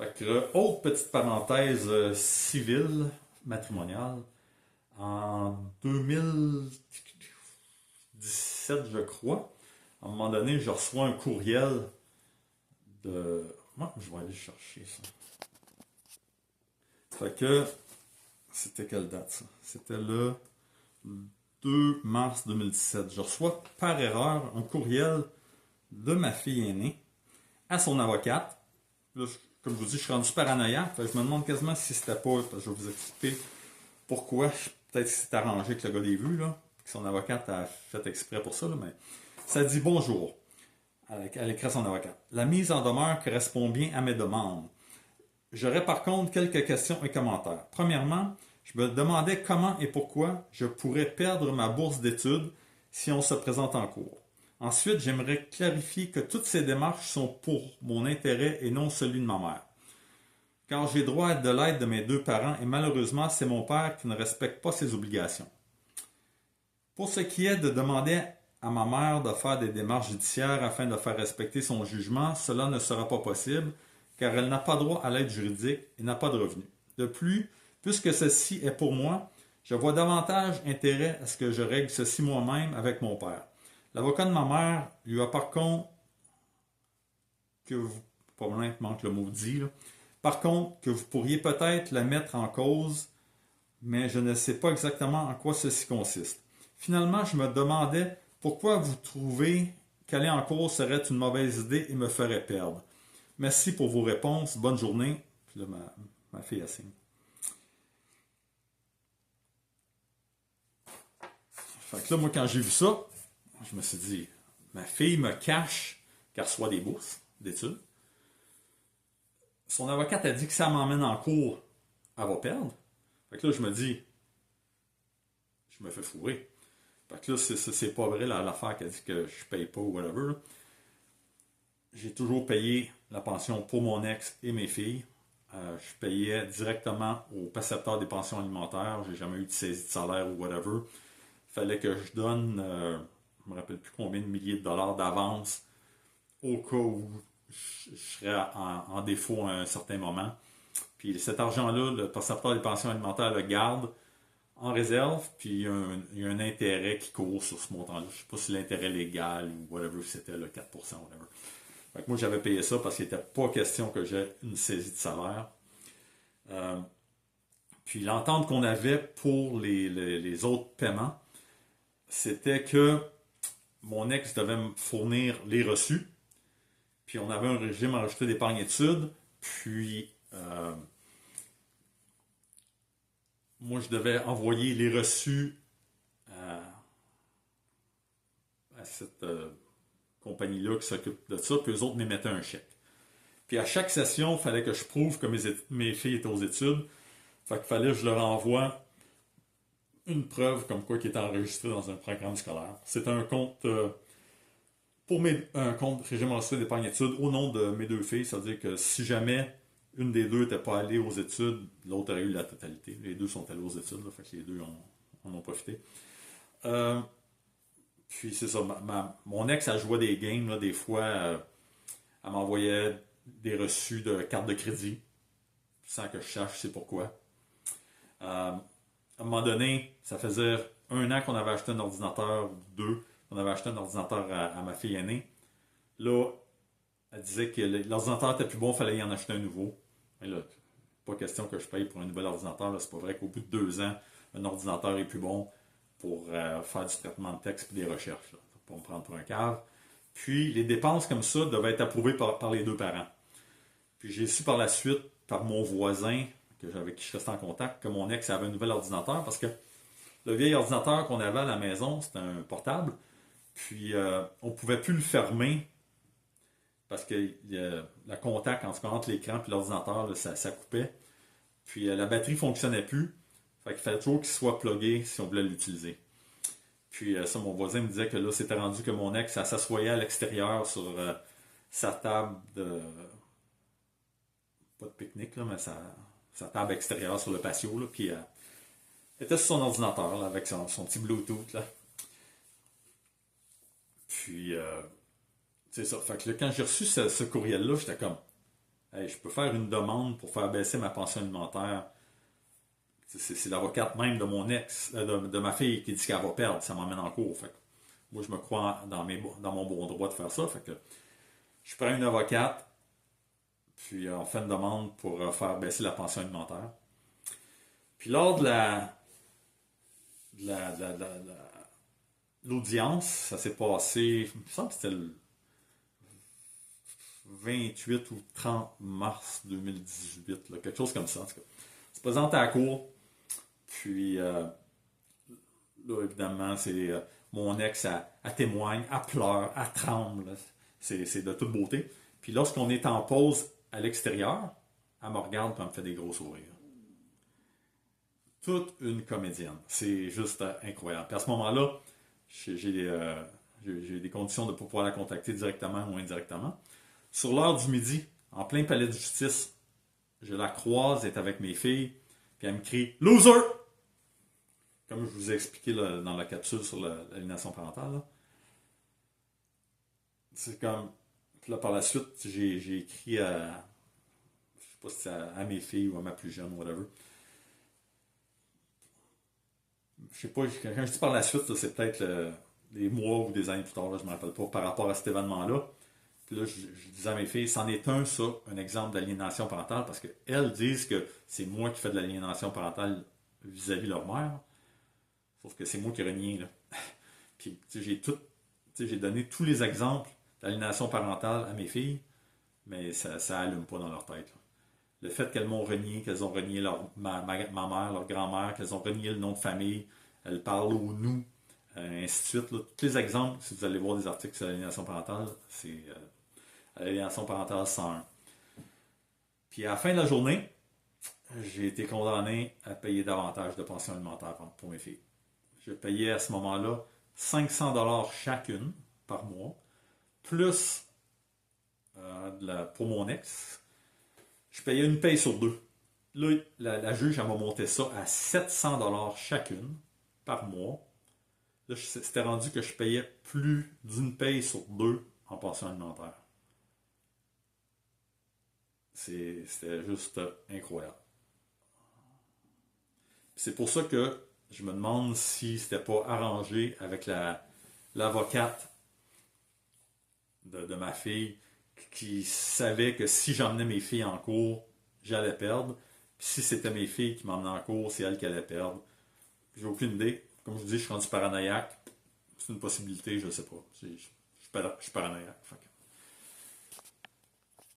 Fait que, autre petite parenthèse civile, matrimoniale. En 2017, je crois, à un moment donné, je reçois un courriel de... Moi, je vais aller chercher ça. Fait que, c'était quelle date ça? C'était le 2 mars 2017. Je reçois par erreur un courriel de ma fille aînée à son avocate. Là, comme je vous dis, je suis rendu paranoïaque. Je me demande quasiment si c'était pas, parce que je vais vous expliquer pourquoi. Peut-être que c'est arrangé avec le gars des vues, là, que son avocate a fait exprès pour ça, là, mais ça dit bonjour. Elle écrit à son avocate. La mise en demeure correspond bien à mes demandes. J'aurais par contre quelques questions et commentaires. Premièrement, je me demandais comment et pourquoi je pourrais perdre ma bourse d'études si on se présente en cours. Ensuite, j'aimerais clarifier que toutes ces démarches sont pour mon intérêt et non celui de ma mère. Car j'ai droit à de l'aide de mes deux parents et malheureusement, c'est mon père qui ne respecte pas ses obligations. Pour ce qui est de demander à ma mère de faire des démarches judiciaires afin de faire respecter son jugement, cela ne sera pas possible car elle n'a pas droit à l'aide juridique et n'a pas de revenus. De plus, puisque ceci est pour moi, je vois davantage intérêt à ce que je règle ceci moi-même avec mon père. L'avocat de ma mère lui a par contre que vous, probablement il manque le mot dit, là. Par contre, que vous pourriez peut-être la mettre en cause, mais je ne sais pas exactement en quoi ceci consiste. Finalement, je me demandais pourquoi vous trouvez qu'aller en cours serait une mauvaise idée et me ferait perdre. Merci pour vos réponses. Bonne journée. Puis là, ma fille a signe. Fait que là, moi, quand j'ai vu ça, je me suis dit, ma fille me cache qu'elle reçoit des bourses d'études. Son avocate a dit que ça m'emmène en cours, elle va perdre. Fait que là, je me dis, je me fais fourrer. Fait que là, c'est pas vrai l'affaire qui a dit que je paye pas ou whatever. Là. J'ai toujours payé la pension pour mon ex et mes filles. Je payais directement au percepteur des pensions alimentaires. J'ai jamais eu de saisie de salaire ou whatever. Il fallait que je donne, je me rappelle plus combien de milliers de dollars d'avance au cas où je serais en défaut à un certain moment. Puis cet argent-là, le percepteur des pensions alimentaires le garde en réserve, puis il y a un intérêt qui court sur ce montant-là. Je ne sais pas si l'intérêt légal ou whatever, c'était le 4%, whatever. Fait que moi, j'avais payé ça parce qu'il n'était pas question que j'aie une saisie de salaire. Puis l'entente qu'on avait pour les autres paiements, c'était que mon ex devait me fournir les reçus, puis on avait un régime enregistré d'épargne-études, puis moi, je devais envoyer les reçus à cette compagnie-là qui s'occupe de ça, puis eux autres m'émettaient un chèque. Puis à chaque session, il fallait que je prouve que mes filles étaient aux études. Fait qu'il fallait que je leur envoie une preuve comme quoi qui était enregistré dans un programme scolaire. C'était un compte un compte régime enregistré d'épargne-études au nom de mes deux filles. C'est-à-dire que si jamais une des deux n'était pas allée aux études, l'autre aurait eu la totalité. Les deux sont allés aux études, là, fait que les deux en ont profité. Puis c'est ça, mon ex, elle jouait des games, là, des fois, elle m'envoyait des reçus de carte de crédit, sans que je sache c'est pourquoi. À un moment donné, ça faisait 1 an qu'on avait acheté un ordinateur, 2, qu'on avait acheté un ordinateur à ma fille aînée. Là, elle disait que l'ordinateur était plus bon, il fallait y en acheter un nouveau. Mais là, pas question que je paye pour un nouvel ordinateur. Là. C'est pas vrai qu'au bout de 2 ans, un ordinateur est plus bon pour faire du traitement de texte et des recherches. Là, pour me prendre pour un cave. Puis, les dépenses comme ça devaient être approuvées par les deux parents. Puis, j'ai su par la suite, par mon voisin, avec qui je restais en contact, que mon ex avait un nouvel ordinateur parce que le vieil ordinateur qu'on avait à la maison, c'était un portable. Puis, on ne pouvait plus le fermer parce que la contact entre l'écran et l'ordinateur, là, ça coupait. Puis la batterie ne fonctionnait plus. Fait qu'il fallait toujours qu'il soit plugué si on voulait l'utiliser. Puis ça, mon voisin me disait que là, c'était rendu que mon ex, elle s'assoyait à l'extérieur sur sa table de... pas de pique-nique, là, mais sa table extérieure sur le patio. Là, puis elle était sur son ordinateur là, avec son petit Bluetooth. Là. Puis... c'est ça. Fait que là, quand j'ai reçu ce courriel-là, j'étais comme, hey, je peux faire une demande pour faire baisser ma pension alimentaire. C'est l'avocate même de mon ex, de ma fille qui dit qu'elle va perdre, ça m'emmène en cours. Fait que moi, je me crois dans mon bon droit de faire ça. Fait que je prends une avocate, puis on fait une demande pour faire baisser la pension alimentaire. Puis lors de l'audience, ça s'est passé, il me semble que c'était le 28 ou 30 mars 2018, là, quelque chose comme ça. En tout cas. On se présente à la cour, puis là, évidemment, c'est mon ex, elle témoigne, elle pleure, elle tremble. C'est de toute beauté. Puis lorsqu'on est en pause à l'extérieur, elle me regarde et elle me fait des gros sourires. Toute une comédienne. C'est juste incroyable. Puis à ce moment-là, j'ai des conditions de pouvoir la contacter directement ou indirectement. Sur l'heure du midi, en plein palais de justice, je la croise, elle est avec mes filles, puis elle me crie « Loser! » Comme je vous ai expliqué là, dans la capsule sur l'aliénation parentale. Là. C'est comme... Puis là, par la suite, j'ai écrit à... Je sais pas si c'est à mes filles ou à ma plus jeune, whatever. Je sais pas, quand je dis par la suite, là, c'est peut-être des mois ou des années plus tard, là, je ne me rappelle pas, par rapport à cet événement-là. Puis là, je disais à mes filles, c'en est un, ça, un exemple d'aliénation parentale, parce qu'elles disent que c'est moi qui fais de l'aliénation parentale vis-à-vis de leur mère. Sauf que c'est moi qui renie, là. Puis, j'ai donné tous les exemples d'aliénation parentale à mes filles, mais ça allume pas dans leur tête, là. Le fait qu'elles m'ont renié, qu'elles ont renié ma mère, leur grand-mère, qu'elles ont renié le nom de famille, elles parlent au nous, ainsi de suite. Là. Tous les exemples, si vous allez voir des articles sur l'aliénation parentale, c'est l'aliénation parentale 101. Puis à la fin de la journée, j'ai été condamné à payer davantage de pension alimentaire pour mes filles. Je payais à ce moment-là 500$ chacune par mois, plus pour mon ex, je payais une paye sur deux. Là, la juge, elle m'a monté ça à 700$ chacune par mois. Là, c'était rendu que je payais plus d'une paye sur deux en pension alimentaire. C'était juste incroyable. C'est pour ça que je me demande si c'était pas arrangé avec l'avocate de ma fille qui savait que si j'emmenais mes filles en cours, j'allais perdre. Puis si c'était mes filles qui m'emmenaient en cours, c'est elles qui allaient perdre. J'ai aucune idée. Comme je vous dis, je suis rendu paranoïaque. C'est une possibilité, je ne sais pas. Je suis paranoïaque.